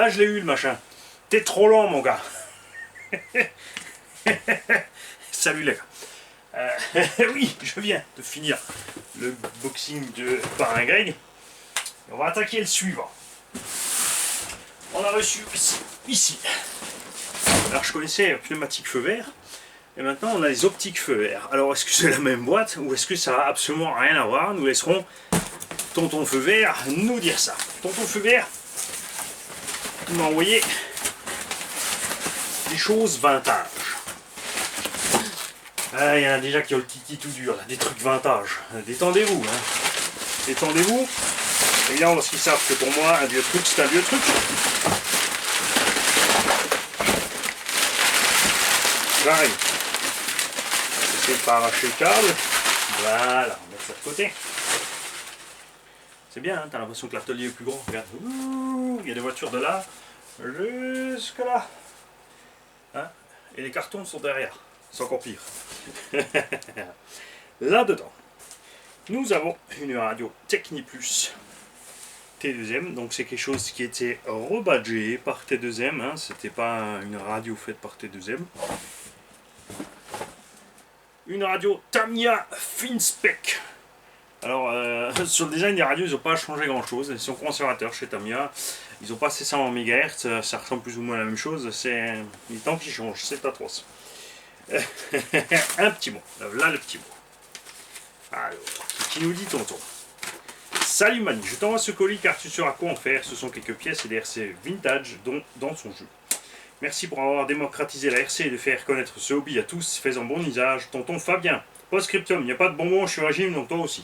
Là, je l'ai eu le machin. T'es trop lent, mon gars. Salut les gars. Oui, je viens de finir le boxing de Parrain Greg. On va attaquer le suivant. On a reçu ici. Alors je connaissais pneumatique feu vert. Et maintenant on a les optiques feu vert. Alors est-ce que c'est la même boîte ou est-ce que ça n'a absolument rien à voir? Nous laisserons Tonton Feu Vert nous dire ça. Tonton Feu Vert m'a envoyé des choses vintage. Ah, il y en a déjà qui ont le titi tout dur, là, des trucs vintage. Détendez-vous, hein. Détendez-vous. Évidemment, parce qu'ils savent que pour moi, un vieux truc, c'est un vieux truc. J'arrive. J'essaie de pas arracher le câble. Voilà, on va mettre ça de côté. C'est bien, hein, t'as l'impression que l'atelier est plus grand. Regarde, il y a des voitures de là jusque là. Hein, et les cartons sont derrière. C'est encore pire. Là-dedans, nous avons une radio Techniplus T2M. Donc c'est quelque chose qui était rebadgé par T2M. Hein. C'était pas une radio faite par T2M. Une radio Tamiya FinSpec. Alors, sur le design des radios, ils n'ont pas changé grand chose. Ils sont conservateurs chez Tamiya. Ils n'ont pas 700 MHz. Ça ressemble plus ou moins à la même chose. C'est le temps qui change. C'est atroce. Un petit mot. Là, le petit mot. Alors, qui nous dit tonton? Salut Mani, je t'envoie ce colis car tu sauras quoi en faire. Ce sont quelques pièces et des RC vintage dont dans son jeu. Merci pour avoir démocratisé la RC et de faire connaître ce hobby à tous. Faisant bon usage. Tonton Fabien. Post-scriptum, il n'y a pas de bonbons, je suis au régime, donc toi aussi.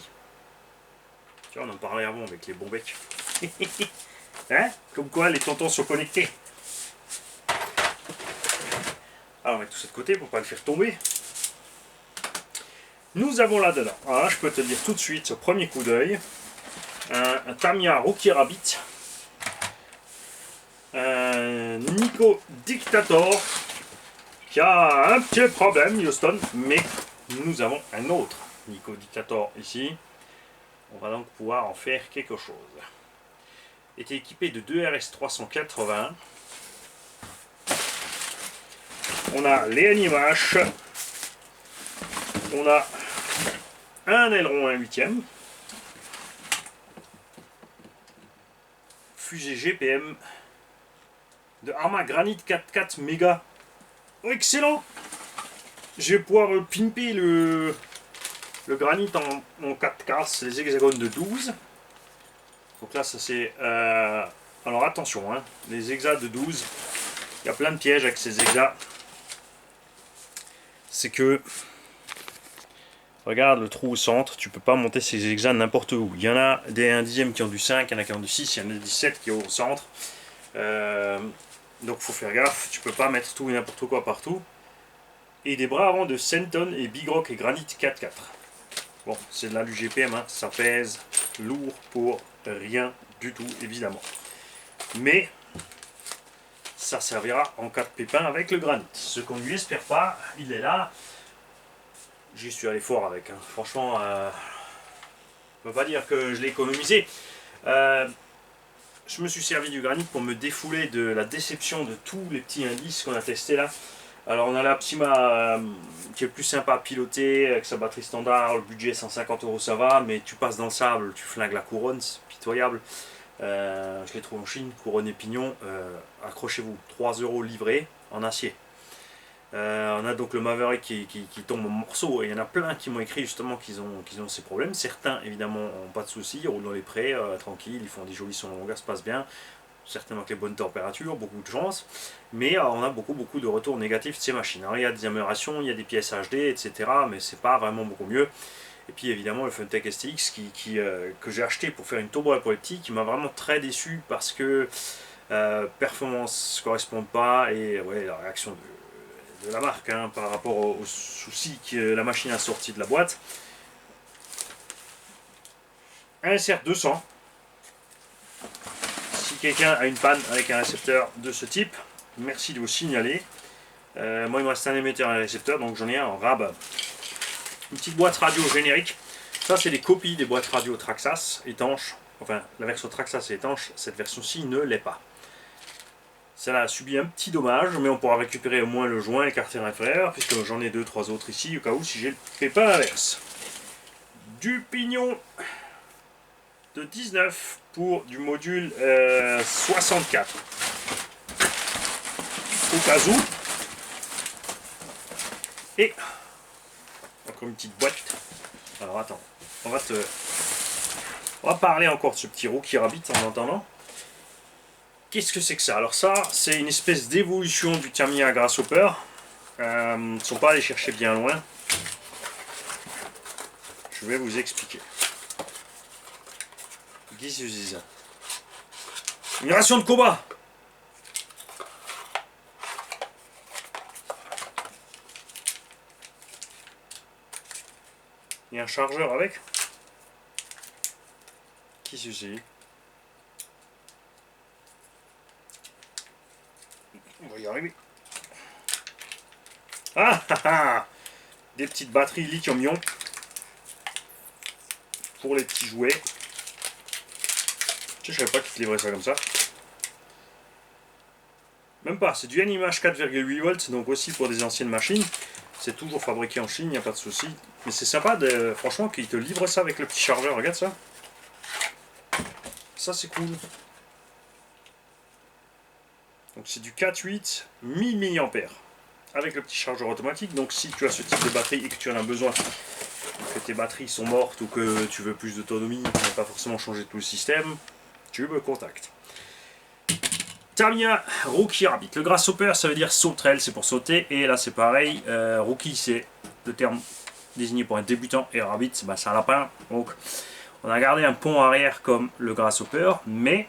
Tu vois, on en parlait avant avec les bons becs. Hein? Comme quoi, les tontons sont connectés. Alors, on met tout ça de côté pour ne pas le faire tomber. Nous avons là-dedans, alors là, je peux te le dire tout de suite, au premier coup d'œil, un Tamiya Rookie Rabbit, un Nikko Dictator, qui a un petit problème, Houston, mais nous avons un autre Nikko Dictator ici. On va donc pouvoir en faire quelque chose. Il était équipé de deux RS380. On a les NIMH. On a un aileron 1/8. Fusée GPM de Arma Granite 4.4 méga. Oh, excellent! Je vais pouvoir pimper le granit en 4 cases, les hexagones de 12. Donc là, ça c'est... alors attention, hein, les hexas de 12, il y a plein de pièges avec ces hexas. C'est que... Regarde le trou au centre, tu peux pas monter ces hexas n'importe où. Il y en a des 1/10 qui ont du 5, il y en a qui ont du 6, il y en a des 17 qui ont au centre. Donc faut faire gaffe, tu peux pas mettre tout et n'importe quoi partout. Et des bras avant de Senton et Big Rock et Granite 4.4. Bon, c'est de l'alu GPM, hein, ça pèse lourd pour rien du tout, évidemment. Mais ça servira en cas de pépin avec le granit. Ce qu'on ne lui espère pas, il est là. J'y suis allé fort avec. Hein. Franchement, on ne peut pas dire que je l'ai économisé. Je me suis servi du granit pour me défouler de la déception de tous les petits indices qu'on a testés là. Alors on a la Psima qui est plus sympa à piloter avec sa batterie standard, le budget 150 € ça va, mais tu passes dans le sable, tu flingues la couronne, c'est pitoyable. Je l'ai trouvé en Chine, couronne et pignon, accrochez-vous, 3 € livré en acier. On a donc le Maverick qui tombe en morceaux, et il y en a plein qui m'ont écrit justement qu'ils ont ces problèmes. Certains évidemment n'ont pas de soucis, ils roulent dans les prés, tranquilles, ils font des jolis sons longueurs, ça passe bien. Certainement avec les bonnes températures, beaucoup de chance, mais on a beaucoup de retours négatifs de ces machines. Alors, il y a des améliorations, il y a des pièces HD, etc., mais c'est pas vraiment beaucoup mieux. Et puis évidemment le Funtech STX que j'ai acheté pour faire une tourboîte pour les petits, qui m'a vraiment très déçu parce que performance ne correspond pas, et ouais, la réaction de la marque hein, par rapport aux soucis que la machine a sorti de la boîte. Insert 200. Si quelqu'un a une panne avec un récepteur de ce type, merci de vous signaler. Moi il me reste un émetteur et un récepteur, donc j'en ai un en rab. Une petite boîte radio générique. Ça c'est des copies des boîtes radio Traxxas étanches. Enfin la version Traxxas est étanche, cette version-ci ne l'est pas. Ça a subi un petit dommage, mais on pourra récupérer au moins le joint et l'écarteur inférieur, puisque j'en ai 2-3 autres ici, au cas où si j'ai le pépin inverse. Du pignon de 19 pour du module 64. Au cas où. Et encore une petite boîte. Alors attends, on va parler encore de ce petit Rookie Rabbit en attendant. Qu'est-ce que c'est que ça? Alors ça, c'est une espèce d'évolution du Tamiya Grasshopper. Ils ne sont pas allés chercher bien loin. Je vais vous expliquer. Qu'est-ce que c'est ça? Une ration de combat. Il y a un chargeur avec. Qu'est-ce que c'est? On va y arriver. Ah ah ah! Des petites batteries lithium-ion pour les petits jouets. Je savais pas qu'ils te livraient ça comme ça. Même pas, c'est du NIMH 4,8 volts, donc aussi pour des anciennes machines. C'est toujours fabriqué en Chine, il n'y a pas de souci. Mais c'est sympa, franchement, qu'ils te livrent ça avec le petit chargeur. Regarde ça. Ça, c'est cool. Donc c'est du 4,8 1000 mAh avec le petit chargeur automatique. Donc si tu as ce type de batterie et que tu en as besoin, que tes batteries sont mortes ou que tu veux plus d'autonomie, tu n'as pas forcément changé tout le système, tu me contactes. Tamiya Rookie Rabbit. Le Grasshopper, ça veut dire sauterelle, c'est pour sauter. Et là c'est pareil, Rookie c'est le terme désigné pour un débutant et Rabbit bah, c'est un lapin. Donc on a gardé un pont arrière comme le Grasshopper, mais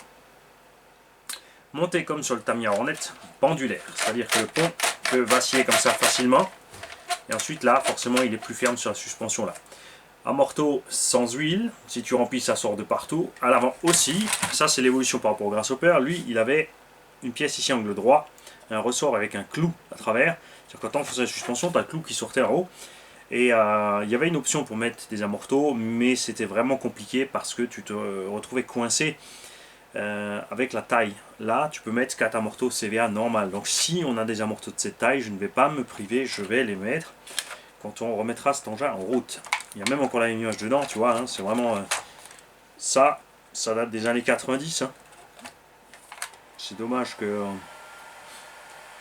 monté comme sur le Tamiya Hornet, pendulaire. C'est-à-dire que le pont peut vaciller comme ça facilement. Et ensuite là, forcément, il est plus ferme sur la suspension là. Amorto sans huile. Si tu remplis, ça sort de partout. À l'avant aussi. Ça, c'est l'évolution par rapport au Grasshopper. Lui, il avait une pièce ici angle droit, un ressort avec un clou à travers. C'est-à-dire quand on faisait la suspension, tu as le clou qui sortait en haut. Et il y avait une option pour mettre des amortos, mais c'était vraiment compliqué parce que tu te retrouvais coincé avec la taille. Là, tu peux mettre 4 amortos CVA normal. Donc si on a des amortos de cette taille, je ne vais pas me priver, je vais les mettre quand on remettra cet engin en route. Il y a même encore la nuage dedans, tu vois, hein, c'est vraiment... ça date des années 90. Hein. C'est dommage que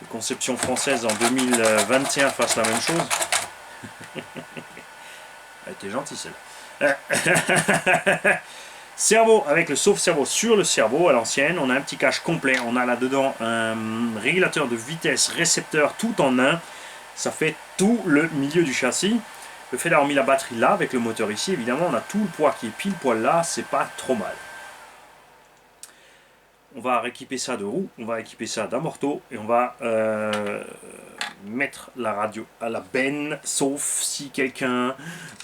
les conceptions françaises en 2021 fassent la même chose. Elle était gentille celle-là. Cerveau avec le sauve-cerveau sur le cerveau à l'ancienne. On a un petit cache complet. On a là-dedans un régulateur de vitesse, récepteur tout en un. Ça fait tout le milieu du châssis. Le fait d'avoir mis la batterie là avec le moteur ici, évidemment, on a tout le poids qui est pile poil là. C'est pas trop mal. On va rééquiper ça de roues, on va équiper ça d'amorto et on va mettre la radio à la benne, sauf si quelqu'un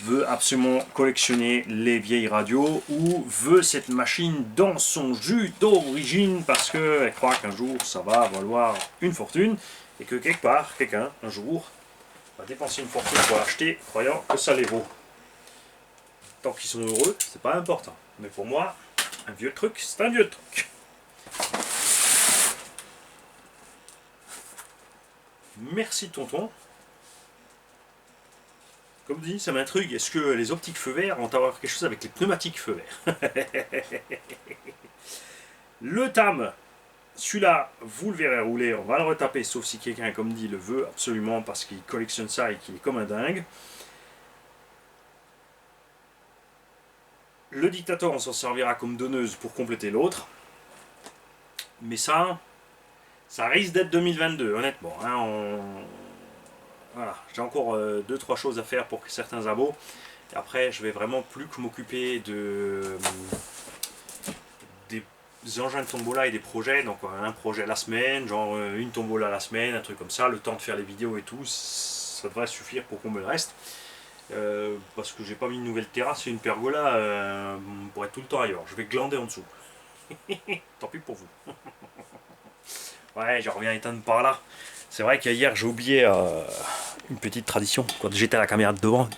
veut absolument collectionner les vieilles radios ou veut cette machine dans son jus d'origine parce qu'elle croit qu'un jour ça va valoir une fortune et que quelque part, quelqu'un, un jour, va dépenser une fortune pour l'acheter croyant que ça les vaut. Tant qu'ils sont heureux, c'est pas important. Mais pour moi, un vieux truc, c'est un vieux truc. Merci tonton. Comme dit, ça m'intrigue. Est-ce que les optiques feu vert vont avoir quelque chose avec les pneumatiques feu vert? Le TAM, celui-là, vous le verrez rouler, on va le retaper, sauf si quelqu'un, comme dit, le veut absolument parce qu'il collectionne ça et qu'il est comme un dingue. Le dictateur, on s'en servira comme donneuse pour compléter l'autre. Mais ça risque d'être 2022, honnêtement. Hein, voilà, j'ai encore 2-3 choses à faire pour certains abos. Et après, je vais vraiment plus que m'occuper des engins de tombola et des projets. Donc un projet la semaine, genre une tombola la semaine, un truc comme ça. Le temps de faire les vidéos et tout, ça devrait suffire pour combler le reste. Parce que j'ai pas mis une nouvelle terrasse et une pergola pour être tout le temps ailleurs. Je vais glander en dessous. Tant pis pour vous. Ouais, je reviens éteindre par là. C'est vrai qu'hier j'ai oublié une petite tradition. Quand j'étais à la caméra de devant,